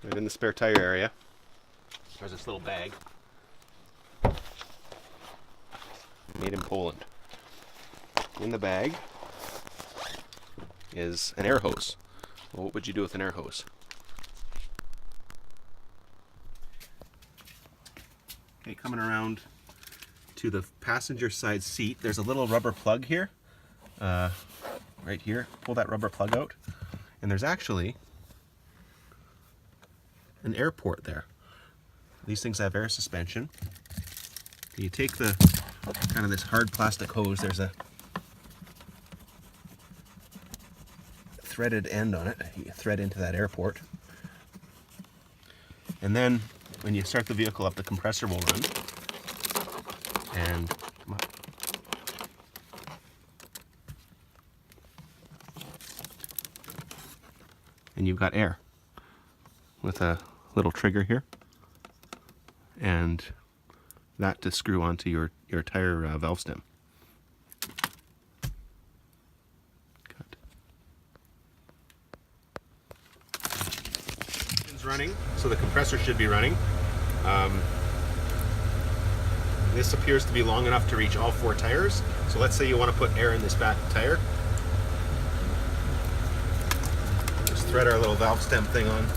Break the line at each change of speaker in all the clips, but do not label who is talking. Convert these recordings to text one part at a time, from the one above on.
Right in the spare tire area, there's this little bag made in Poland. In the bag is an air hose. Well, what would you do with an air hose? Okay, coming around to the passenger side seat, there's a little rubber plug here, right here. Pull that rubber plug out, and there's actually an air port there. These things have air suspension. You take the kind of this hard plastic hose, there's a threaded end on it. You thread into that air port. And then when you start the vehicle up, the compressor will run. And come on. And you've got air with a little trigger here, and that to screw onto your tire valve stem. Good. Engine's running, so the compressor should be running. This appears to be long enough to reach all 4 tires. So let's say you want to put air in this back tire. Just thread our little valve stem thing on.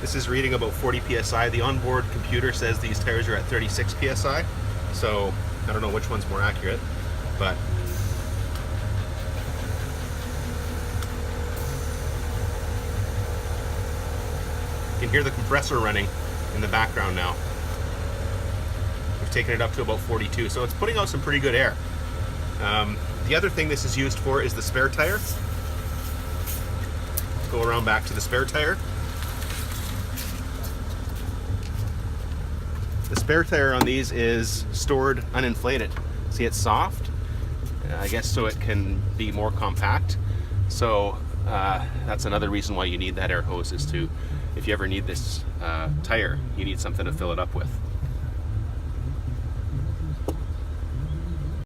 This is reading about 40 psi. The onboard computer says these tires are at 36 psi. So I don't know which one's more accurate, but you can hear the compressor running in the background now. We've taken it up to about 42, so it's putting out some pretty good air. The other thing this is used for is the spare tire. Go around back to the spare tire. The spare tire on these is stored uninflated. See, it's soft, I guess, so it can be more compact. So that's another reason why you need that air hose, is to, if you ever need this tire, you need something to fill it up with.